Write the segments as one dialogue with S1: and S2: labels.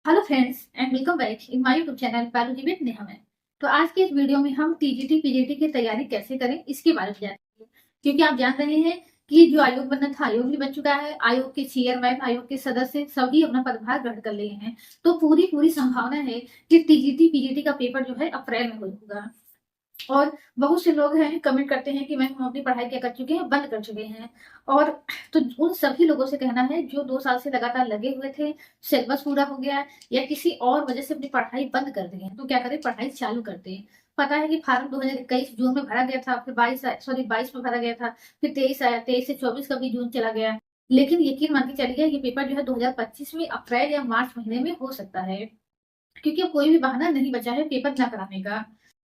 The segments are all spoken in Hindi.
S1: Hello friends and welcome back in my YouTube channel biology with Neha में। तो आज के इस वीडियो में हम टीजीटी पीजीटी की तैयारी कैसे करें इसके बारे में जानेंगे। क्योंकि आप जान रहे हैं कि जो आयोग बनना था आयोग भी बन चुका है। आयोग के चेयरमैन, आयोग के सदस्य सभी अपना पदभार ग्रहण कर लिए हैं। तो पूरी पूरी संभावना है कि टीजीटी पीजीटी का पेपर जो है अप्रैल में होगा। और बहुत से लोग हैं कमेंट करते हैं कि मैम हम अपनी पढ़ाई क्या कर चुके हैं, बंद कर चुके हैं। और तो उन सभी लोगों से कहना है जो 2 साल से लगातार लगे हुए थे, सिलेबस पूरा हो गया या किसी और वजह से अपनी पढ़ाई बंद कर दी है, तो क्या करें, पढ़ाई चालू करते हैं। पता है कि फार्म 2021 जून में भरा गया था, फिर 22 में भरा गया था, फिर 23 आया, 23 से 24 का भी जून चला गया। लेकिन यकीन मान के चलिए ये पेपर जो है 2025 में अप्रैल या मार्च महीने में हो सकता है। क्योंकि अब कोई भी बहाना नहीं बचा है पेपर ना कराने का।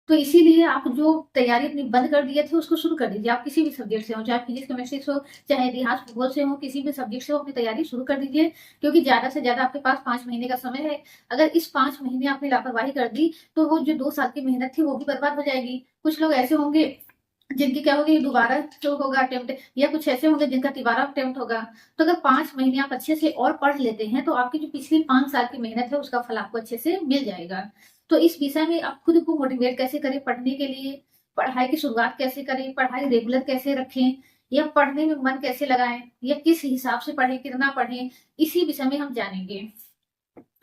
S1: तो इसीलिए आप जो तैयारी अपनी बंद कर दिए थे उसको शुरू कर दीजिए। आप किसी भी सब्जेक्ट से हो, चाहे फिजिक्स केमिस्ट्री से हो, चाहे इतिहास भूगोल से हो, किसी भी सब्जेक्ट से हो, अपनी तैयारी शुरू कर दीजिए। क्योंकि ज्यादा से ज्यादा आपके पास 5 महीने का समय है। अगर इस 5 महीने आपने लापरवाही कर दी तो वो जो 2 साल की मेहनत थी वो भी बर्बाद हो जाएगी। कुछ लोग ऐसे होंगे जिनकी क्या होगी, दोबारा जो होगा अटेम्प्ट, या कुछ ऐसे होंगे जिनका तिबारा अटेम्प्ट होगा। तो अगर 5 महीने आप अच्छे से और पढ़ लेते हैं तो आपकी जो पिछली 5 साल की मेहनत है उसका फल आपको अच्छे से मिल जाएगा। तो इस विषय में आप खुद को मोटिवेट कैसे करें पढ़ने के लिए, पढ़ाई की शुरुआत कैसे करें, पढ़ाई रेगुलर कैसे रखें, या पढ़ने में मन कैसे लगाएं, या किस हिसाब से पढ़ें, कितना पढ़ें, इसी विषय में हम जानेंगे।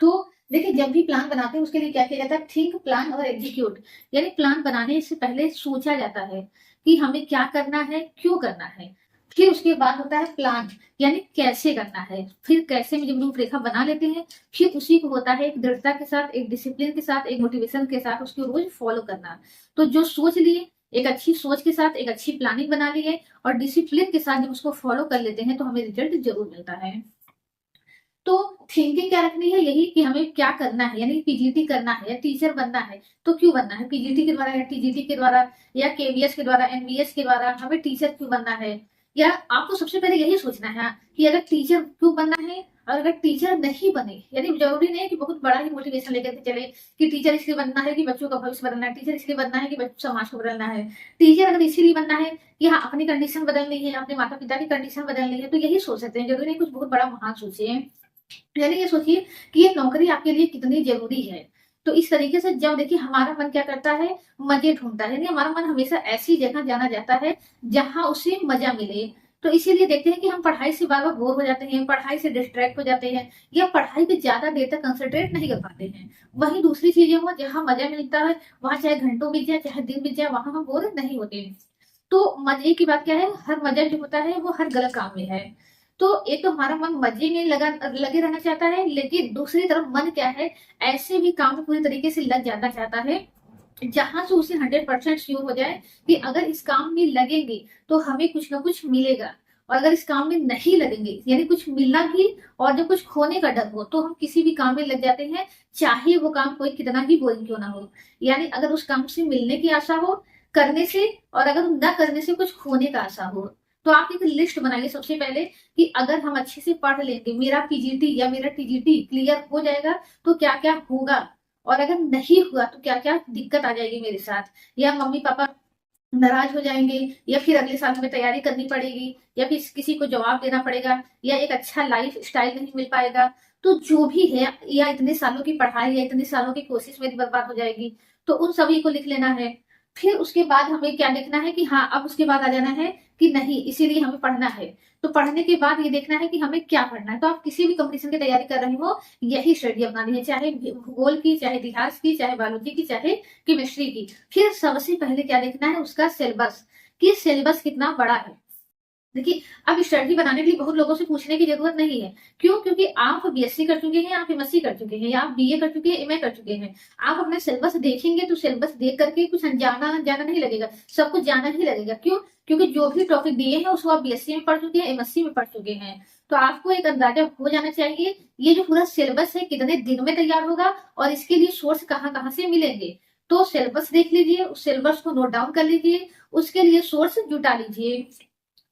S1: तो देखिए, जब भी प्लान बनाते हैं उसके लिए क्या किया जाता है, थिंक, प्लान और एग्जीक्यूट। यानी प्लान बनाने से पहले सोचा जाता है कि हमें क्या करना है, क्यों करना है। फिर उसके बाद होता है प्लान, यानी कैसे करना है। फिर कैसे में जब रूपरेखा बना लेते हैं, फिर उसी को होता है एक दृढ़ता के साथ, एक डिसिप्लिन के साथ, एक मोटिवेशन के साथ उसको रोज फॉलो करना। तो जो सोच लिए, एक अच्छी सोच के साथ एक अच्छी प्लानिंग बना ली है और डिसिप्लिन के साथ जब उसको फॉलो कर लेते हैं तो हमें रिजल्ट जरूर मिलता है। तो थिंकिंग क्या रखनी है, यही कि हमें क्या करना है। यानी पीजीटी करना है या टीचर बनना है तो क्यों बनना है, पीजीटी के द्वारा या टीजीटी के द्वारा या केवीएस के द्वारा, एनवीएस के द्वारा हमें टीचर क्यों बनना है। या आपको सबसे पहले यही सोचना है कि अगर टीचर क्यों बनना है, और अगर टीचर नहीं बने, यानी जरूरी नहीं है कि बहुत बड़ा ही मोटिवेशन लेकर के चले कि टीचर इसलिए बनना है कि बच्चों का भविष्य बदलना है, टीचर इसलिए बनना है कि समाज को बदलना है। टीचर अगर इसीलिए बनना है कि हाँ अपनी कंडीशन बदलनी है, अपने माता पिता की कंडीशन बदलनी है, तो यही सोच सकते हैं। जरूरी नहीं कुछ बहुत बड़ा महान सोचे। यानी ये सोचिए कि ये नौकरी आपके लिए कितनी जरूरी है। तो इस तरीके से जब देखिए हमारा मन क्या करता है, मजे ढूंढता है। यानी हमारा मन हमेशा ऐसी जगह जाना जाता है जहां उसे मजा मिले। तो इसीलिए देखते हैं कि हम पढ़ाई से बार बार बोर हो जाते हैं, पढ़ाई से डिस्ट्रैक्ट हो जाते हैं, या पढ़ाई पे ज्यादा देर तक कंसंट्रेट नहीं कर पाते हैं। वहीं दूसरी चीजें हो जहां मजा मिलता है, वहां चाहे घंटों बीत जाए चाहे दिन बीत जाए, वहां हम बोर नहीं होते। तो मजे की बात क्या है, हर मजा जो होता है वो हर गलत काम में है। तो एक तो हमारा मन मजे में लगे रहना चाहता है, लेकिन दूसरी तरफ मन क्या है, ऐसे भी काम में पूरी तरीके से लग जाना चाहता है जहां से उसे 100% श्योर हो जाए कि अगर इस काम में लगेंगे तो हमें कुछ ना कुछ मिलेगा। और अगर इस काम में नहीं लगेंगे, यानी कुछ मिलना भी और जब कुछ खोने का डर हो, तो हम किसी भी काम में लग जाते हैं, चाहे वो काम कोई कितना ही बोरिंग क्यों ना हो। यानी अगर उस काम से मिलने की आशा हो, करने से, और अगर न करने से कुछ खोने का आशा हो। तो आप एक लिस्ट बनाइए सबसे पहले कि अगर हम अच्छे से पढ़ लेंगे, मेरा पीजीटी या मेरा टीजीटी क्लियर हो जाएगा तो क्या क्या होगा, और अगर नहीं हुआ तो क्या क्या दिक्कत आ जाएगी मेरे साथ, या मम्मी पापा नाराज हो जाएंगे, या फिर अगले साल हमें तैयारी करनी पड़ेगी, या फिर किसी को जवाब देना पड़ेगा, या एक अच्छा लाइफ स्टाइल नहीं मिल पाएगा। तो जो भी है, या इतने सालों की पढ़ाई या इतने सालों की कोशिश मेरी बर्बाद हो जाएगी। तो उन सभी को लिख लेना है। फिर उसके बाद हमें क्या देखना है कि हाँ अब उसके बाद आ जाना है कि नहीं इसीलिए हमें पढ़ना है। तो पढ़ने के बाद ये देखना है कि हमें क्या पढ़ना है। तो आप किसी भी कंपटीशन की तैयारी कर रहे हो, यही स्टडी अपनानी है, चाहे भूगोल की, चाहे इतिहास की, चाहे बायोलॉजी की, चाहे केमिस्ट्री की। फिर सबसे पहले क्या देखना है, उसका सिलेबस, कि सिलेबस कितना बड़ा है। देखिए, अब स्ट्रेटजी बनाने के लिए बहुत लोगों से पूछने की जरूरत नहीं है। क्यों? क्योंकि आप बीएससी कर चुके हैं, आप एमएससी कर चुके हैं, या आप बीए कर चुके हैं, एमए कर चुके हैं। आप अपने सिलेबस देखेंगे तो सिलेबस देख करके कुछ अनजाना जाना नहीं लगेगा, सब कुछ जाना ही लगेगा। क्यों? क्योंकि जो भी टॉपिक दिए हैं उसको आप बीएससी में पढ़ चुके हैं, एमएससी में पढ़ चुके हैं। तो आपको एक अंदाजा हो जाना चाहिए ये जो पूरा सिलेबस है कितने दिन में तैयार होगा, और इसके लिए सोर्स कहाँ कहाँ से मिलेंगे। तो सिलेबस देख लीजिए, उस सिलेबस को नोट डाउन कर लीजिए, उसके लिए सोर्स जुटा लीजिए।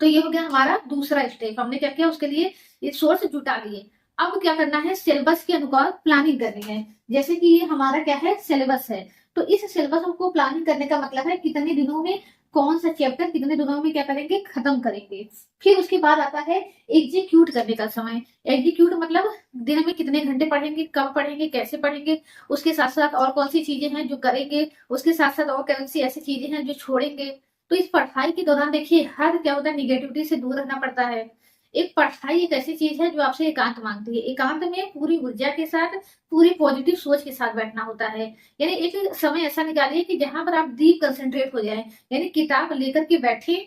S1: तो ये हो गया हमारा दूसरा स्टेप। हमने क्या किया, उसके लिए ये सोर्स जुटा लिए। अब क्या करना है, सिलेबस के अनुसार प्लानिंग करनी है। जैसे कि ये हमारा क्या है, सिलेबस है। तो इस सिलेबस को प्लानिंग करने का मतलब है कितने दिनों में कौन सा चैप्टर कितने दिनों में क्या करेंगे, खत्म करेंगे। फिर उसके बाद आता है एग्जीक्यूट करने का समय। एग्जीक्यूट मतलब दिन में कितने घंटे पढ़ेंगे, कब पढ़ेंगे, कैसे पढ़ेंगे, उसके साथ साथ और कौन सी चीजें हैं जो करेंगे, उसके साथ साथ और कौन सी ऐसी चीजें हैं जो छोड़ेंगे। तो इस पढ़ाई के दौरान देखिए हर क्या होता है, निगेटिविटी से दूर रहना पड़ता है। एक पढ़ाई एक ऐसी चीज है जो आपसे एकांत मांगती है। एकांत में पूरी ऊर्जा के साथ, पूरी पॉजिटिव सोच के साथ बैठना होता है। यानी एक समय ऐसा निकालिए कि जहां पर आप डीप कंसंट्रेट हो जाए, यानी किताब लेकर के बैठे,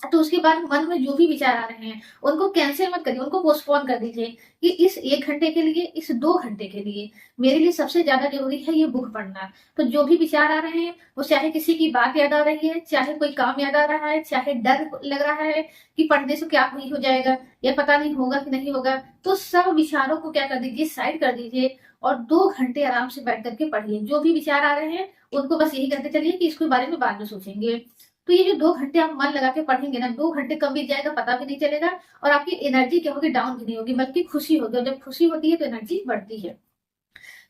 S1: तो उसके बाद मन में जो भी विचार आ रहे हैं उनको कैंसिल मत करिए, उनको पोस्टपोन कर दीजिए कि इस 1 घंटे के लिए, इस 2 घंटे के लिए मेरे लिए सबसे ज्यादा जरूरी है ये बुक पढ़ना। तो जो भी विचार आ रहे हैं, वो चाहे किसी की बात याद आ रही है, चाहे कोई काम याद आ रहा है, चाहे डर लग रहा है कि पढ़ने से क्या नहीं हो जाएगा या पता नहीं होगा कि नहीं होगा, तो सब विचारों को क्या कर दीजिए, साइड कर दीजिए और 2 घंटे आराम से बैठ करके पढ़िए। जो भी विचार आ रहे हैं उनको बस यही करते चलिए कि इसके बारे में बाद में सोचेंगे। तो ये जो 2 घंटे आप मन लगा के पढ़ेंगे ना, 2 घंटे कब बीत जाएगा पता भी नहीं चलेगा। और आपकी एनर्जी क्या होगी, डाउन भी नहीं होगी, बल्कि खुशी होगी। और जब खुशी होती है तो एनर्जी बढ़ती है।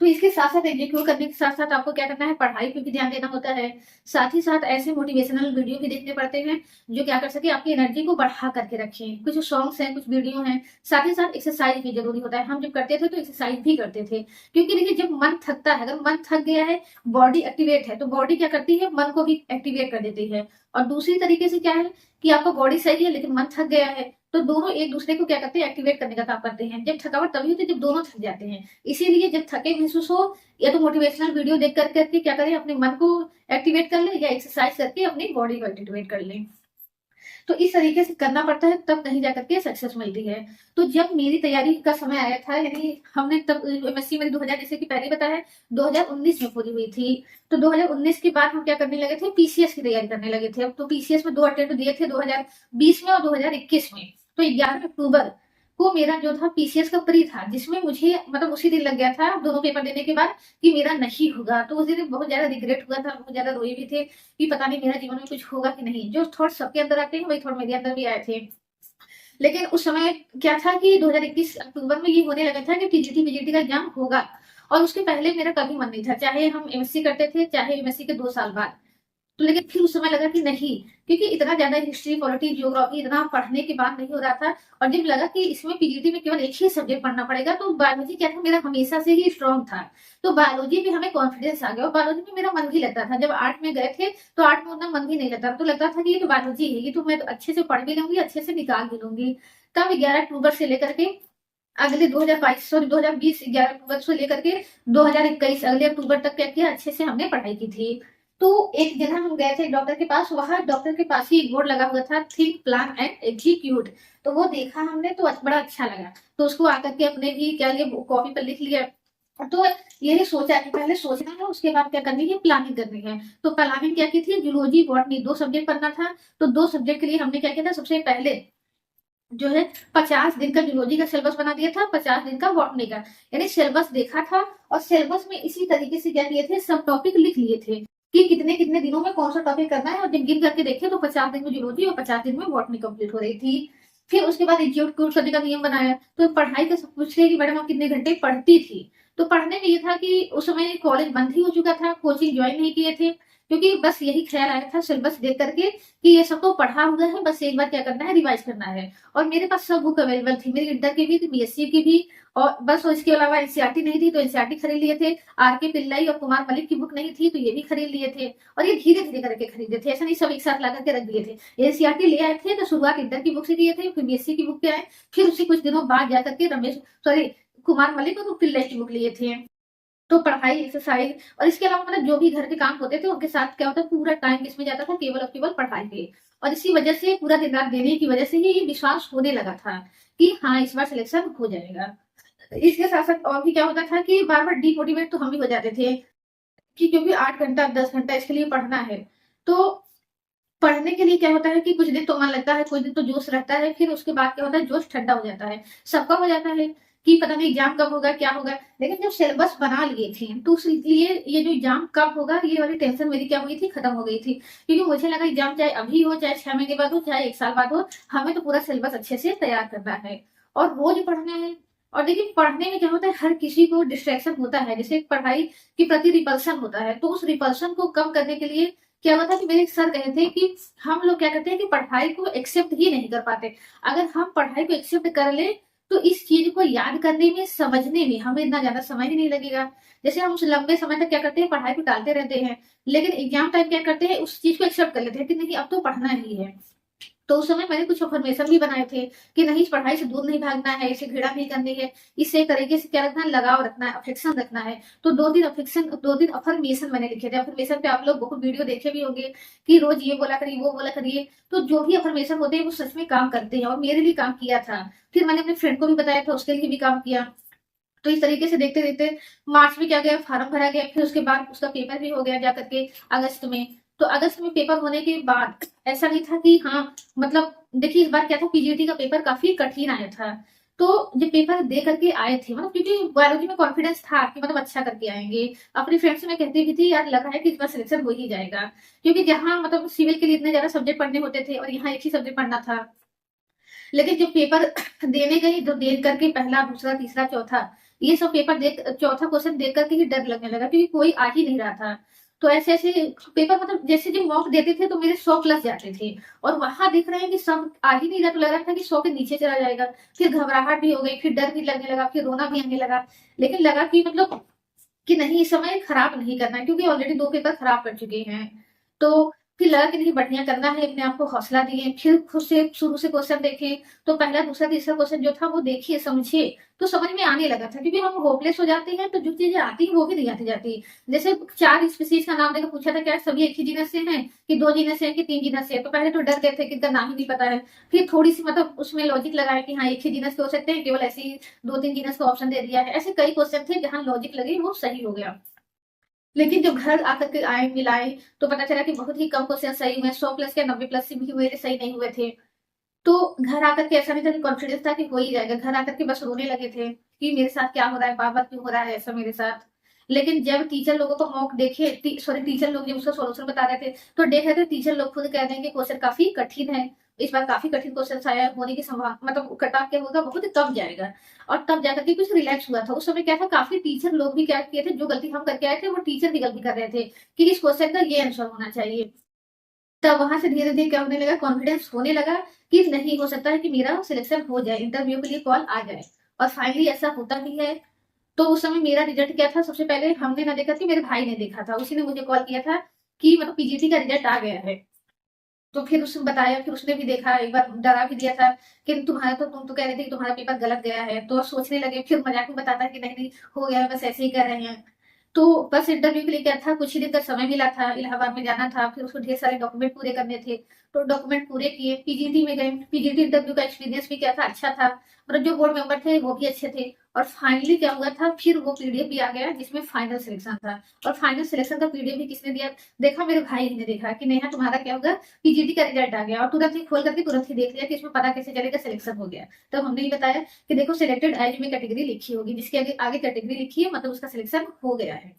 S1: तो इसके साथ साथ एग्जीक्यूट करने के साथ साथ आपको क्या करना है, पढ़ाई पे भी ध्यान देना होता है। साथ ही साथ ऐसे मोटिवेशनल वीडियो भी देखने पड़ते हैं जो क्या कर सके, आपकी एनर्जी को बढ़ा करके रखें। कुछ सॉन्ग्स हैं, कुछ वीडियो हैं। साथ ही साथ एक्सरसाइज भी जरूरी होता है। हम जब करते थे तो एक्सरसाइज भी करते थे, क्योंकि देखिए जब मन थकता है, अगर मन थक गया है, बॉडी एक्टिवेट है, तो बॉडी क्या करती है, मन को भी एक्टिवेट कर देती है। और दूसरी तरीके से क्या है कि आपका बॉडी सही है लेकिन मन थक गया है, तो दोनों एक दूसरे को क्या करते हैं, एक्टिवेट करने का काम करते हैं। जब थकावट तभी होती है जब दोनों थक जाते हैं। इसीलिए जब थके महसूस हो, या तो मोटिवेशनल वीडियो देख करके क्या करें, अपने मन को एक्टिवेट कर ले, या एक्सरसाइज करके अपनी बॉडी को एक्टिवेट कर ले। तो इस तरीके से करना पड़ता है, तब कहीं जाकर के सक्सेस मिलती है। तो जब मेरी तैयारी का समय आया था, यानी हमने तब एमएससी मेरी 2000, जैसे कि पहले बताया है, 2019 में पूरी हुई थी। तो 2019 के बाद हम क्या करने लगे थे, पीसीएस की तैयारी करने लगे थे। अब तो पीसीएस में 2 अटेम्प्ट दिए थे, 2020 में और 2021 में। तो 11 अक्टूबर को मेरा जो था पीसीएस का प्री था, जिसमें मुझे मतलब उसी दिन लग गया था दोनों पेपर देने के बाद कि मेरा नहीं होगा। तो उस दिन बहुत ज्यादा रिग्रेट हुआ था, बहुत ज्यादा रोए भी थे कि पता नहीं मेरा जीवन में कुछ होगा कि नहीं। जो थॉट सबके अंदर आते हैं वही थॉट मेरे अंदर भी आए थे। लेकिन उस समय क्या था कि 2021 अक्टूबर में ये होने लगा था कि टीजीटी पीजीटी का एग्जाम होगा, और उसके पहले मेरा कभी मन नहीं था, चाहे हम एमएससी करते थे, चाहे एमएससी के 2 साल बाद। तो लेकिन फिर उस समय लगा कि नहीं, क्योंकि इतना ज्यादा हिस्ट्री, पॉलिटी, ज्योग्राफी इतना पढ़ने के बाद नहीं हो रहा था। और जब लगा कि इसमें पीजीटी में केवल एक ही सब्जेक्ट पढ़ना पड़ेगा, तो बायोलॉजी क्या था, मेरा हमेशा से ही स्ट्रॉन्ग था। तो बायोलॉजी में हमें कॉन्फिडेंस आ गया, और बायोलॉजी में मेरा मन भी लगता था। जब आर्ट में गए थे तो आर्ट में उतना मन भी नहीं लगता, तो लगता था कि ये तो बायोलॉजी है, ये तो मैं तो अच्छे से पढ़ भी लूंगी, अच्छे से निकाल भी लूंगी। तब 11 अक्टूबर से लेकर के अगले 2022, सॉरी 2020, 11 अक्टूबर से लेकर के 2021 अगले अक्टूबर तक क्या किया, अच्छे से हमने पढ़ाई की थी। तो एक जगह हम गए थे डॉक्टर के पास, वहां डॉक्टर के पास ही एक बोर्ड लगा हुआ था, थिंक प्लान एंड एग्जीक्यूट। तो वो देखा हमने तो बड़ा अच्छा लगा, तो उसको आकर के अपने भी क्या लिए कॉपी पर लिख लिया। तो यही सोचा कि पहले सोचना है, उसके बाद क्या करनी है, प्लानिंग करनी है। तो प्लानिंग क्या की थी, जूलॉजी बॉटनी 2 सब्जेक्ट पढ़ना था। तो 2 सब्जेक्ट के लिए हमने क्या किया था, सबसे पहले जो है 50 दिन का जूलॉजी का सिलेबस बना दिया था, 50 दिन का बॉटनी का, यानी सिलेबस देखा था। और सिलेबस में इसी तरीके से क्या किए थे, सब टॉपिक लिख लिए थे कि कितने कितने दिनों में कौन सा टॉपिक करना है। और जब गिन करके देखे तो 50 दिन में जूलॉजी और 50 दिन में बॉटनी कंप्लीट हो रही थी। फिर उसके बाद एग्जीक्यूट करने का नियम बनाया। तो पढ़ाई का सब पूछ रहे कि मैडम आप कितने घंटे पढ़ती थी। तो पढ़ने में ये था कि उस समय कॉलेज बंद ही हो चुका था, कोचिंग ज्वाइन नहीं किए थे, क्योंकि बस यही ख्याल आया था सिलेबस देख करके कि ये सब तो पढ़ा हुआ है, बस एक बार क्या करना है, रिवाइज करना है। और मेरे पास सब बुक अवेलेबल थी, मेरी इंटर की भी थी, बीएससी की भी। और बस इसके अलावा एनसीईआरटी नहीं थी तो एनसीईआरटी खरीद लिए थे। आर के पिल्लाई और कुमार मलिक की बुक नहीं थी तो ये भी खरीद लिए थे। और ये धीरे धीरे करके खरीदे थे, ऐसा नहीं सब एक साथ ला करके रख दिए थे। एनसीईआरटी ले आए थे तो शुरुआत इंटर की बुक से किए थे, फिर बीएससी की बुक पे आए, फिर उसी कुछ दिनों बाद जाकर के रमेश, सॉरी, कुमार मलिक और पिल्लाई की बुक लिए थे। तो पढ़ाई, एक्सरसाइज और इसके अलावा मतलब जो भी घर के काम होते थे उनके साथ क्या होता है, पूरा टाइम किसमें जाता था, केवल और केवल पढ़ाई पे। और इसी वजह से पूरा दिन रात देने की वजह से ही ये विश्वास होने लगा था कि हाँ इस बार सिलेक्शन हो जाएगा। इसके साथ साथ और भी क्या होता था कि बार बार डिमोटिवेट तो हम ही हो जाते थे कि क्योंकि 8 घंटा 10 घंटा इसके लिए पढ़ना है। तो पढ़ने के लिए क्या होता है कि कुछ दिन तो मन लगता है, कुछ दिन तो जोश रहता है, फिर उसके बाद क्या होता है, जोश ठंडा हो जाता है। सबका हो जाता है कि पता नहीं एग्जाम कब होगा, क्या होगा। लेकिन जब सिलेबस बना लिए थे तो इसलिए ये जो एग्जाम कब होगा ये वाली टेंशन मेरी क्या हुई थी, खत्म हो गई थी। क्योंकि मुझे लगा एग्जाम चाहे अभी हो, चाहे 6 महीने बाद हो, चाहे 1 साल बाद हो, हमें तो पूरा सिलेबस अच्छे से तैयार करना है और रोज पढ़ना है। और देखिए पढ़ने में क्या होता है, हर किसी को डिस्ट्रैक्शन होता है, जैसे पढ़ाई के प्रति रिपल्सन होता है, तो उस रिपल्सन को कम करने के लिए क्या हुआ था कि मेरे सर कहे थे कि हम लोग क्या करते हैं कि पढ़ाई को एक्सेप्ट ही नहीं कर पाते। अगर हम पढ़ाई को एक्सेप्ट कर ले तो इस चीज को याद करने में, समझने में हमें इतना ज्यादा समय ही नहीं लगेगा। जैसे हम उस लंबे समय तक क्या करते हैं, पढ़ाई को टालते रहते हैं, लेकिन एग्जाम टाइम क्या करते हैं, उस चीज को एक्सेप्ट कर लेते हैं कि नहीं अब तो पढ़ना ही है। तो उस समय मैंने कुछ अफर्मेशन भी बनाए थे कि नहीं, इस पढ़ाई से दूर नहीं भागना है, इसे घृणा नहीं करनी है, इससे एक तरीके से क्या रखना है, लगाव रखना है, अफेक्शन रखना है। तो 2 दिन अफर्मेशन मैंने लिखे थे। अफर्मेशन पे आप लोग बहुत वीडियो देखे भी होंगे कि रोज ये बोला करिए, वो बोला करिए। तो जो भी अफर्मेशन होते हैं वो सच में काम करते हैं, और मेरे लिए काम किया था। फिर मैंने अपने फ्रेंड को भी बताया था, उसके लिए भी काम किया। तो इस तरीके से देखते देखते मार्च में क्या गया, फार्म भरा गया, फिर उसके बाद उसका पेपर भी हो गया जा करके अगस्त में। तो अगस्त में पेपर होने के बाद ऐसा नहीं था कि हाँ, मतलब देखिए इस बार क्या था, पीजीटी का पेपर काफी कठिन आया था। तो जब पेपर दे करके आए थे, मतलब क्योंकि बायोलॉजी में कॉन्फिडेंस था कि मतलब अच्छा करके आएंगे। अपनी फ्रेंड्स से मैं कहती भी थी, यार लग रहा है कि इस बार सिलेक्शन हो ही जाएगा, क्योंकि जहाँ मतलब सिविल के लिए इतने ज्यादा सब्जेक्ट पढ़ने होते थे और यहाँ एक ही सब्जेक्ट पढ़ना था। लेकिन जब पेपर देने गई तो देख करके पहला, दूसरा, तीसरा, चौथा, ये सब पेपर देख, चौथा क्वेश्चन देख करके ही डर लगने लगा, क्योंकि कोई आ ही नहीं रहा था। तो ऐसे ऐसे पेपर, मतलब जैसे जब मॉक देते थे तो मेरे 100 प्लस जाते थे, और वहां देख रहे हैं कि सब आ ही नहीं रहा, तो लग रहा था कि 100 के नीचे चला जाएगा। फिर घबराहट भी हो गई, फिर डर भी लगने लगा, फिर रोना भी आने लगा। लेकिन लगा कि मतलब कि नहीं, इस समय खराब नहीं करना है, क्योंकि ऑलरेडी 2 पेपर खराब कर चुके हैं। तो फिर लगा कि नहीं, बढ़िया करना है, अपने आप को हौसला दिए, फिर खुद से शुरू से क्वेश्चन देखे। तो पहला, दूसरा, तीसरा क्वेश्चन जो था वो देखिए, समझिए, तो समझ में आने लगा था। क्योंकि हम होपलेस हो जाते हैं तो जो चीजें आती हैं वो भी नहीं आती जाती। जैसे 4 स्पीसीज का नाम देकर पूछा था, क्या सभी एक ही जीनस से हैं, कि 2 जीनस से हैं, कि 3 जीनस से हैं? तो पहले तो डर गए थे कि इनका नाम ही नहीं पता है। फिर थोड़ी सी मतलब उसमें लॉजिक लगाया कि हाँ एक ही जीनस के हो सकते हैं, केवल ऐसे ही 2-3 जीनस का ऑप्शन दे दिया है। ऐसे कई क्वेश्चन थे जहां लॉजिक लगे, वो सही हो गया। लेकिन जब घर आकर के आए, मिलाए, तो पता चला कि बहुत ही कम क्वेश्चन सही हुए, 100 प्लस के 90 प्लस से भी मेरे सही नहीं हुए थे। तो घर आकर के ऐसा नहीं था कि कॉन्फिडेंस था कि हो ही जाएगा, घर आकर के बस रोने लगे थे कि मेरे साथ क्या हो रहा है, बार बार क्यों हो रहा है ऐसा मेरे साथ। लेकिन जब टीचर लोगों को मॉक देखे, सॉरी टीचर लोग जब उसका सोल्यूशन बता रहे थे, तो देख रहे थे टीचर लोग खुद कह रहे हैं कि क्वेश्चन काफी कठिन है, इस बार काफी कठिन क्वेश्चन आया होने की संभावना, मतलब कट ऑफ क्या होगा, बहुत कम जाएगा। और तब जाकर के कुछ रिलैक्स हुआ था। उस समय क्या था, काफी टीचर लोग भी क्या किए थे, जो गलती हम करके आए थे वो टीचर भी गलती कर रहे थे कि इस क्वेश्चन का ये आंसर होना चाहिए। तब वहां से धीरे धीरे क्या होने लगा, कॉन्फिडेंस होने लगा कि नहीं, हो सकता है कि मेरा सिलेक्शन हो जाए, इंटरव्यू के लिए कॉल आ जाए। और फाइनली ऐसा होता भी है। तो उस समय मेरा रिजल्ट क्या था, सबसे पहले हमने ना देखा कि मेरे भाई ने देखा था, उसी ने मुझे कॉल किया था कि मतलब पीजीटी का रिजल्ट आ गया है। तो फिर उसने बताया, फिर उसने भी देखा, एक बार डरा भी दिया था कि तुम्हारा तो, तुम तो कह रहे थे कि तुम्हारा पेपर गलत गया है, तो सोचने लगे, फिर मजाक में बताता कि नहीं नहीं हो गया है, बस ऐसे ही कर रहे हैं। तो बस इंटरव्यू के लिए क्या था, कुछ ही दिन का समय मिला था, इलाहाबाद में जाना था, फिर उसको ढेर सारे डॉक्यूमेंट पूरे करने थे। तो डॉक्यूमेंट पूरे किए, पीजीटी में गए, पीजीटी इंटरव्यू का एक्सपीरियंस भी क्या था, अच्छा था, मतलब जो बोर्ड मेंबर थे वो भी अच्छे थे। और फाइनली क्या हुआ था, फिर वो पीडीएफ भी आ गया जिसमें फाइनल सिलेक्शन था। और फाइनल सिलेक्शन का पीडीएफ भी किसने दिया, देखा, मेरे भाई ने देखा कि नेहा तुम्हारा क्या होगा, पीजीटी का रिजल्ट आ गया। और तुरंत ही खोल करके तुरंत ही देख लिया कि इसमें पता कैसे चलेगा सिलेक्शन हो गया। तब हमने ही बताया कि देखो, सिलेक्टेड एज में कैटेगरी लिखी होगी, जिसके आगे आगे कैटेगरी लिखी है, मतलब उसका सिलेक्शन हो गया है।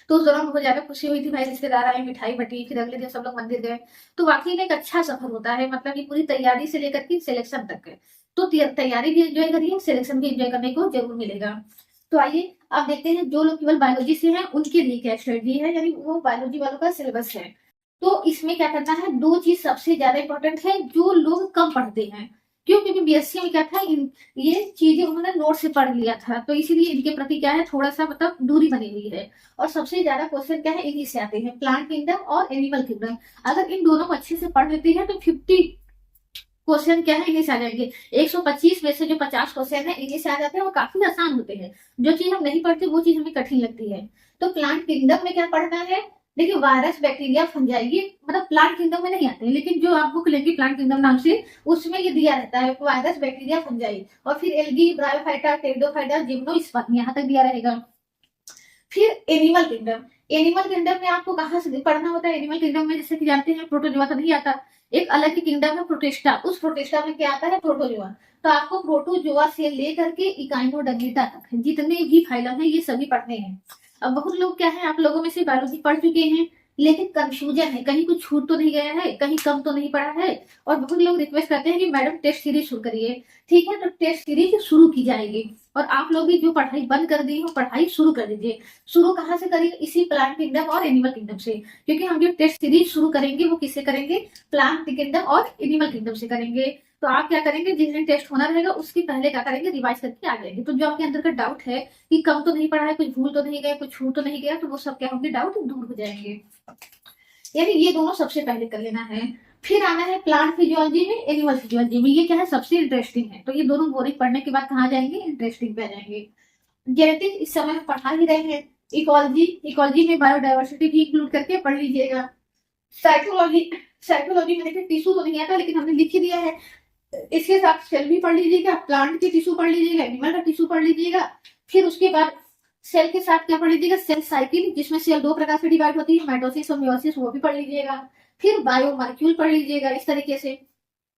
S1: तो उस दौरान बहुत ज्यादा खुशी हुई थी, भाई रिश्तेदार आए, मिठाई बटी, फिर अगले दिन सब लोग मंदिर गए। तो वाकई में एक अच्छा सफर होता है, मतलब ये पूरी तैयारी से लेकर के सिलेक्शन तक है। तो तैयारी भी एंजॉय करिए, सिलेक्शन भी एंजॉय करने को जरूर मिलेगा। तो आइए आप देखते हैं, जो लोग केवल बायोलॉजी से हैं उनके लिए क्या स्ट्रेटजी है, यानी वो बायोलॉजी वालों का सिलेबस है। तो इसमें क्या करना है, 2 चीज सबसे ज्यादा इंपॉर्टेंट है जो लोग कम पढ़ते हैं। क्यों, क्योंकि बीएससी में क्या था, ये चीजें उन्होंने नोट से पढ़ लिया था, तो इसीलिए इनके प्रति क्या है, थोड़ा सा मतलब दूरी बनी हुई है। और सबसे ज्यादा क्वेश्चन क्या है, इन्हीं से आते हैं, प्लांट किंगडम और एनिमल किंगडम। अगर इन दोनों को अच्छे से पढ़ लेते हैं तो 50 क्वेश्चन क्या है, इन्हीं से आ जाएंगे। 125 में से जो 50 क्वेश्चन है इन्हीं से आ जाते हैं, और काफी आसान होते हैं। जो चीज हम नहीं पढ़ते वो चीज हमें कठिन लगती है। तो प्लांट किंगडम में क्या पढ़ना है, देखिए वायरस, बैक्टीरिया, फंजाई, ये मतलब प्लांट किंगडम में नहीं आते हैं, लेकिन जो आप बुक लेंगे प्लांट किंगडम नाम से, उसमें ये दिया रहता है वायरस, बैक्टीरिया, फंजाई। और फिर एल्गी, ब्रायोफाइटा, टेरिडोफाइटा, जिम्नो, यहाँ तक दिया रहेगा। फिर एनिमल किंगडम, एनिमल किंगडम में आपको कहाँ से पढ़ना होता है, एनिमल किंगडम में जैसे कि जानते हैं प्रोटोजोआ तो नहीं आता, एक अलग ही किंगडम है प्रोटिस्टा, उस प्रोटिस्टा में क्या आता है, प्रोटोजोआ। तो आपको प्रोटोजोआ से लेकर के इकाइनोडर्मिटा तक जितने भी फाइलम है ये सभी पढ़ने हैं। अब बहुत लोग क्या है, आप लोगों में से बायोलॉजी पढ़ चुके हैं, लेकिन कंफ्यूजन है, कहीं कुछ छूट तो नहीं गया है, कहीं कम तो नहीं पड़ा है। और बहुत लोग रिक्वेस्ट करते हैं कि मैडम टेस्ट सीरीज शुरू करिए। ठीक है, तो टेस्ट सीरीज शुरू की जाएगी और आप लोग भी जो पढ़ाई बंद कर दी हो पढ़ाई शुरू कर दीजिए। शुरू कहाँ से करिए? इसी प्लांट किंगडम और एनिमल किंगडम से, क्योंकि हम जो टेस्ट सीरीज शुरू करेंगे वो किससे करेंगे? प्लांट किंगडम और एनिमल किंगडम से करेंगे। तो आप क्या करेंगे, जिस दिन टेस्ट होना रहेगा उसके पहले क्या करेंगे, रिवाइज करके आ जाएंगे। तो जो आपके अंदर का डाउट है कि कम तो नहीं पड़ा है, कुछ भूल तो नहीं गया, कुछ छूट तो नहीं गया, तो वो सब क्या होंगे, डाउट दूर हो जाएंगे। यानी ये दोनों सबसे पहले कर लेना है। फिर आना है प्लांट फिजियोलॉजी में, एनिमल फिजियोलॉजी में। ये क्या है, सबसे इंटरेस्टिंग है। तो ये दोनों बोरिंग पढ़ने के बाद कहाँ जाएंगे, इंटरेस्टिंग पे आ जाएंगे। जेनेटिक्स इस समय हम पढ़ा ही रहे हैं। इकोलॉजी, इकोलॉजी में बायोडाइवर्सिटी भी इंक्लूड करके पढ़ लीजिएगा। साइकोलॉजी, साइकोलॉजी में देखिए टिश्यू तो नहीं आता लेकिन हमने लिख ही दिया है। इसके साथ सेल भी पढ़ लीजिएगा, प्लांट के टिश्यू पढ़ लीजिएगा, एनिमल का टिश्यू पढ़ लीजिएगा। फिर उसके बाद सेल के साथ क्या पढ़ लीजिएगा, सेल साइकिल, जिसमें सेल दो प्रकार से डिवाइड होती है, माइटोसिस और मियोसिस, वो भी पढ़ लीजिएगा। फिर बायोमॉलिक्यूल पढ़ लीजिएगा इस तरीके से।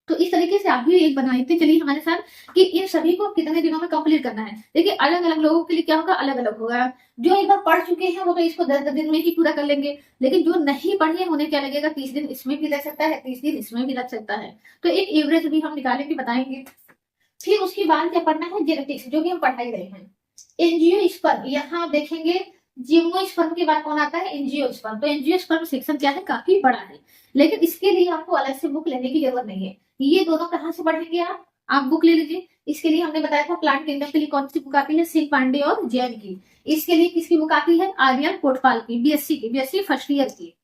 S1: तो इस तरीके से आप भी एक बनाते चलिए हमारे साथ कि इन सभी को कितने दिनों में कंप्लीट करना है। देखिए अलग अलग लोगों के लिए क्या होगा, अलग अलग होगा। जो एक बार पढ़ चुके हैं वो तो इसको 10 दिन में ही पूरा कर लेंगे, लेकिन जो नहीं पढ़े उन्हें क्या लगेगा, 30 दिन इसमें भी लग सकता है, 30 दिन इसमें भी लग सकता है। तो एक एवरेज भी हम निकालेंगे, बताएंगे। फिर उसके बाद क्या पढ़ना है, जेनेटिक्स, जो भी हम पढ़ाई रहे हैं। एंजियोस्पर्म, यहाँ आप देखेंगे जिम्नोस्पर्म के बाद कौन आता है, एंजियोस्पर्म। तो एंजियोस्पर्म सेक्शन क्या है, काफी बड़ा है, लेकिन इसके लिए आपको अलग से बुक लेने की जरूरत नहीं है। ये दोनों कहाँ से पढ़ेंगे आप बुक ले लीजिए। इसके लिए हमने बताया था प्लांट किंगडम के लिए कौन सी बुक आती है, सिंह पांडे और जैन की। इसके लिए किसकी बुक आती है, आर्यन कोटपाल की, बीएससी की, बीएससी फर्स्ट ईयर की।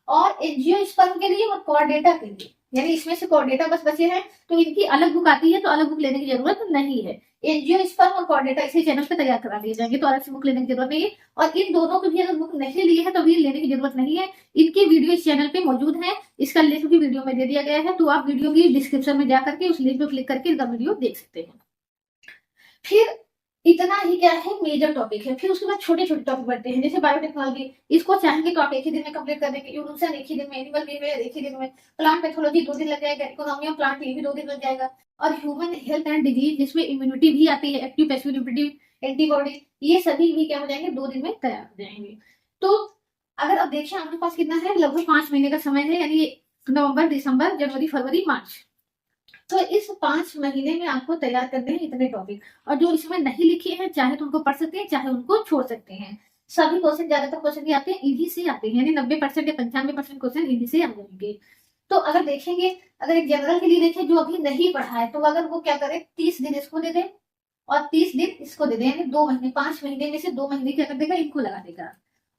S1: और एंजियोस्पर्म के लिए और कॉर्डेटा के लिए, यानी इसमें से कॉर्डेटा बस बचे हैं, तो इनकी अलग बुक आती है, तो अलग बुक लेने की जरूरत नहीं है। एंजियोस्पर्म और कॉर्डेटा इसी चैनल पे तैयार करा दिए जाएंगे, तो अलग से बुक लेने की जरूरत नहीं है। और इन दोनों की भी अगर बुक नहीं ली है तो भी लेने की जरूरत नहीं है। इनकी वीडियो इस चैनल पे मौजूद है, इसका लिंक भी वीडियो में दे दिया गया है, तो आप वीडियो की डिस्क्रिप्शन में जाकर के उस लिंक पे क्लिक करके इनका वीडियो देख सकते हैं। फिर इतना ही क्या है, मेजर टॉपिक है। फिर उसके बाद छोटे छोटे टॉपिक बढ़ते हैं, जैसे बायोटेक्नोलॉजी, इसको चाहेंगे तो आप एक ही दिन में कंप्लीट कर देंगे। इवोल्यूशन एक ही दिन में, एनिमल बिहेवियर एक ही दिन में, प्लांट पैथोलॉजी 2 दिन लग जाएगा, इकोनॉमी ऑफ प्लांट ये भी 2 दिन लग जाएगा। और ह्यूमन हेल्थ एंड डिजीज, जिसमें इम्यूनिटी भी आती है, एक्टिव पैसिव इम्यूनिटी, एंटीबॉडी, ये सभी भी क्या हो जाएंगे, 2 दिन में तैयार हो जाएंगे। तो अगर अब देखिए आपके पास कितना है, लगभग 5 महीने का समय है, यानी नवंबर, दिसंबर, जनवरी, फरवरी, मार्च। तो इस 5 महीने में आपको तैयार करने हैं इतने टॉपिक। और जो इसमें नहीं लिखे हैं, चाहे तो उनको पढ़ सकते हैं, चाहे उनको छोड़ सकते हैं। सभी क्वेश्चन, ज्यादातर क्वेश्चन आते हैं इन्हीं से आते हैं, यानी 90% या 95% क्वेश्चन इन्हीं से आ जाएंगे। तो अगर देखेंगे, अगर एक जनरल के लिए देखें जो अभी नहीं पढ़ा है, तो अगर वो क्या करे, 30 दिन इसको दे दे और 30 दिन इसको दे दे, यानी 2 महीने, 5 महीने में से 2 महीने क्या कर देगा, इनको लगा देगा।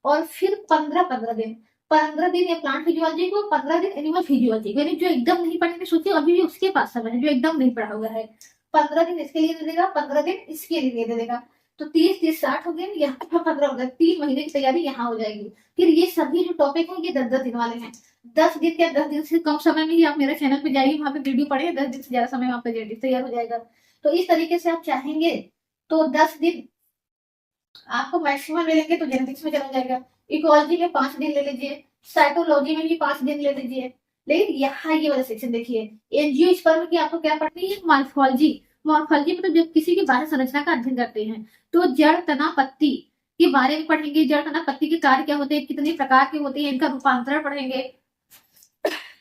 S1: और फिर 15-15 दिन, 15 दिन या प्लांट फिजियोलॉजी को, 15 दिन एनिमल फिजियोलॉजी, यानी जो एकदम नहीं पढ़ेंगे, सोचिए अभी भी उसके पास समय है जो एकदम नहीं पढ़ा हुआ है। 15 दिन इसके लिए दे देगा, 15 दिन इसके लिए दे देगा। तो 30-30 60 हो गए, यहाँ पर 15 हो गए, 3 महीने की तैयारी यहाँ हो जाएगी। फिर ये सभी जो टॉपिक है ये 10-10 दिन वाले हैं। 10 दिन क्या, 10 दिन से कम समय में ही आप मेरे चैनल पे जाइए, वहां पे वीडियो पढ़े, 10 दिन से ज्यादा समय वहां पे तैयार हो जाएगा। तो इस तरीके से आप चाहेंगे तो 10 दिन आपको मैक्सिमम ले लेंगे तो जेनेटिक्स में चला जाएगा। इकोलॉजी में 5 दिन ले लीजिए, साइकोलॉजी में भी 5 दिन ले लीजिए। लेकिन यहाँ ये वाला सेक्शन देखिए, एंजियोस्पर्म की आपको क्या पढ़नी है, मॉर्फोलॉजी। मॉर्फोलॉजी मतलब जब किसी की बाह्य संरचना का अध्ययन करते हैं, तो जड़, तना, पत्ती के बारे में पढ़ेंगे। जड़, तना, पत्ती के कार्य क्या होते हैं, कितने प्रकार के होते हैं, इनका रूपांतरण पढ़ेंगे।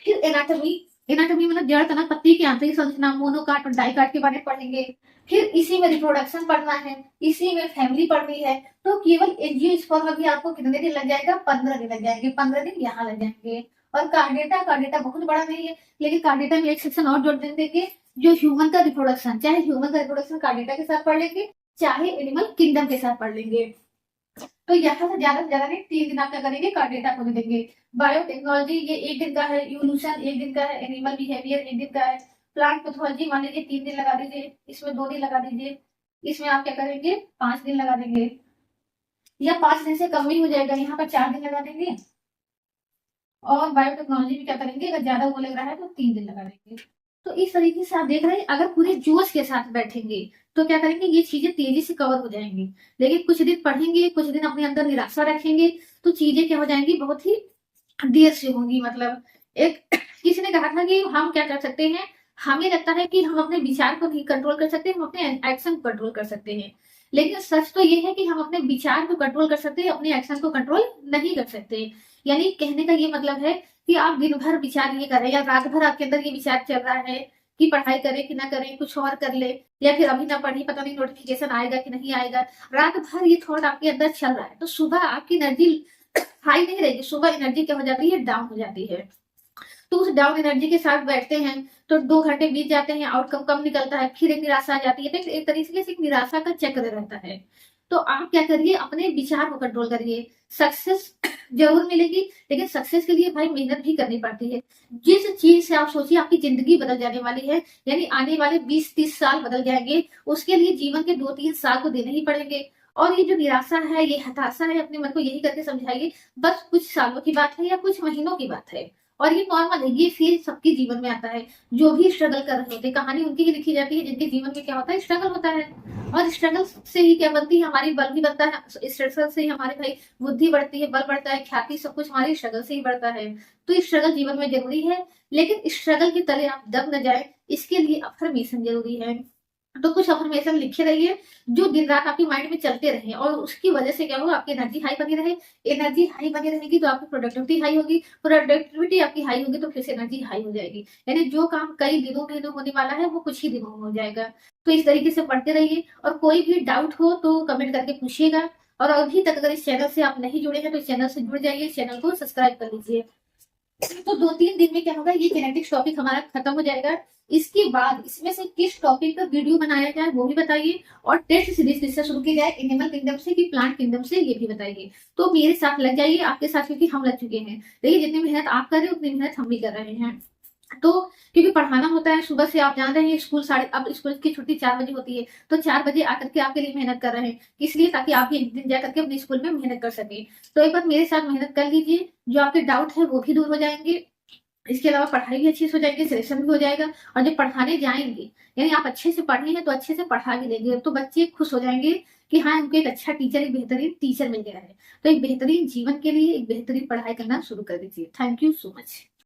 S1: फिर एनाटॉमी, एनाटॉमी मतलब जड़, तना, पत्ती की आंतरिक संरचना, मोनोकाट और डाइकाट के बारे में पढ़ेंगे। फिर इसी में रिप्रोडक्शन पढ़ना है, इसी में फैमिली पढ़नी है। तो केवल एंजियोस्पर्म में भी आपको कितने दिन लग जाएगा, 15 दिन लग जाएंगे, 15 दिन यहाँ लग जाएंगे। और कार्डेटा, कार्डेटा बहुत बड़ा नहीं है, लेकिन कार्डेटा में एक सेक्शन और जोड़ देंगे, जो ह्यूमन का रिप्रोडक्शन, चाहे ह्यूमन का रिप्रोडक्शन कार्डेटा के साथ पढ़ लेंगे, चाहे एनिमल किंगडम के साथ पढ़ लेंगे। तो यहाँ से ज्यादा नहीं, 3 दिन आप क्या करेंगे, कार्डेटा को देंगे। बायोटेक्नोलॉजी ये 1 दिन का है, इवोल्यूशन 1 दिन का है, एनिमल बिहेवियर 1 दिन का है, प्लांट पैथोलॉजी मान लीजिए 3 दिन लगा दीजिए, इसमें 2 दिन लगा दीजिए, इसमें आप क्या करेंगे, 5 दिन लगा देंगे, या 5 दिन से कम ही हो जाएगा, यहाँ पर 4 दिन लगा देंगे। और बायोटेक्नोलॉजी में क्या करेंगे, अगर ज्यादा वो लग रहा है तो 3 दिन लगा देंगे। तो इस तरीके से आप देख रहे हैं, अगर पूरे जोश के साथ बैठेंगे तो क्या करेंगे, ये चीजें तेजी से कवर हो जाएंगी। लेकिन कुछ दिन पढ़ेंगे, कुछ दिन अपने अंदर निराशा रखेंगे, तो चीजें क्या हो जाएंगी, बहुत ही देर से होंगी। मतलब एक किसी ने कहा था कि हम क्या कर सकते हैं, हमें लगता है कि हम अपने विचार को नहीं कंट्रोल कर सकते, हम अपने एक्शन को कंट्रोल कर सकते हैं। लेकिन सच तो ये है कि हम अपने विचार को कंट्रोल कर सकते हैं, अपने एक्शन को कंट्रोल नहीं कर सकते। यानी कहने का ये मतलब है कि आप दिन भर विचार ये कर रहे हैं या रात भर आपके अंदर ये विचार चल रहा है कि पढ़ाई करें कि ना करें, कुछ और कर ले, या फिर अभी ना पढ़ी, पता नहीं नोटिफिकेशन आएगा कि नहीं आएगा, रात भर ये थॉट आपके अंदर चल रहा है, तो सुबह आपकी एनर्जी हाई नहीं रहेगी, सुबह एनर्जी क्या हो जाती है, डाउन हो जाती है। तो उस डाउन एनर्जी के साथ बैठते हैं तो 2 घंटे बीत जाते हैं, आउटकम कम निकलता है, फिर एक निराशा आ जाती है, तो एक तरीके से एक निराशा का चक्र रहता है। तो आप क्या करिए, अपने विचार को कंट्रोल करिए। सक्सेस जरूर मिलेगी, लेकिन सक्सेस के लिए भाई मेहनत भी करनी पड़ती है। जिस चीज से आप सोचिए आपकी जिंदगी बदल जाने वाली है, यानी आने वाले 20-30 साल बदल जाएंगे, उसके लिए जीवन के 2-3 साल को देने ही पड़ेंगे। और ये जो निराशा है, ये हताशा है, अपने मन को यही करके समझाइए बस कुछ सालों की बात है या कुछ महीनों की बात है, और ये नॉर्मल है, ये फेज सबके जीवन में आता है। जो भी स्ट्रगल कर रहे होते हैं, कहानी उनकी ही लिखी जाती है जिनके जीवन में क्या होता है, स्ट्रगल होता है। और स्ट्रगल से ही क्या बनती है, हमारी बल भी बनता है, स्ट्रगल से ही हमारे भाई बुद्धि बढ़ती है, बल बढ़ता है, ख्याति, सब कुछ हमारी स्ट्रगल से ही बढ़ता है। तो स्ट्रगल जीवन में जरूरी है, लेकिन स्ट्रगल के तले आप दब न जाए, इसके लिए अफर्मेशन जरूरी है। तो कुछ अफर्मेशन लिखे रहिए जो दिन रात आपके माइंड में चलते रहे, और उसकी वजह से क्या होगा, आपकी एनर्जी हाई बनी रहे। एनर्जी हाई बनी रहेगी तो आपकी प्रोडक्टिविटी हाई होगी, प्रोडक्टिविटी आपकी हाई होगी तो फिर से एनर्जी हाई हो जाएगी, यानी जो काम कई दिनों में होने वाला है वो कुछ ही दिनों में हो जाएगा। तो इस तरीके से पढ़ते रहिए, और कोई भी डाउट हो तो कमेंट करके पूछिएगा। और अभी तक अगर इस चैनल से आप नहीं जुड़े हैं तो इस चैनल से जुड़ जाइए, चैनल को सब्सक्राइब कर लीजिए। तो 2-3 दिन में क्या होगा, ये जेनेटिक्स टॉपिक हमारा खत्म हो जाएगा। इसके बाद इसमें से किस टॉपिक का वीडियो बनाया जाए वो भी बताइए, और टेस्ट सीरीज किससे शुरू की जाए, एनिमल किंगडम से कि प्लांट किंगडम से, ये भी बताइए। तो मेरे साथ लग जाइए, आपके साथ, क्योंकि हम लग चुके हैं। देखिए जितनी मेहनत आप कर रहे हैं उतनी मेहनत हम भी कर रहे हैं। तो क्योंकि पढ़ाना होता है सुबह से, आप जान रहे हैं स्कूल अब स्कूल की छुट्टी 4 बजे होती है, तो 4 बजे आकर के आपके लिए मेहनत कर रहे हैं, इसलिए ताकि आप भी एक दिन जा करके अपने स्कूल में मेहनत कर सके। तो एक बार मेरे साथ मेहनत कर लीजिए, जो आपके डाउट है वो भी दूर हो जाएंगे। इसके अलावा पढ़ाई भी अच्छे से हो जाएगी, सिलेक्शन भी हो जाएगा, और जब पढ़ाने जाएंगे, यानी आप अच्छे से पढ़े हैं तो अच्छे से पढ़ा भी लेंगे, तो बच्चे खुश हो जाएंगे कि हाँ उनको एक अच्छा टीचर, एक बेहतरीन टीचर मिल गया है। तो एक बेहतरीन जीवन के लिए एक बेहतरीन पढ़ाई करना शुरू कर दीजिए। Thank you so much.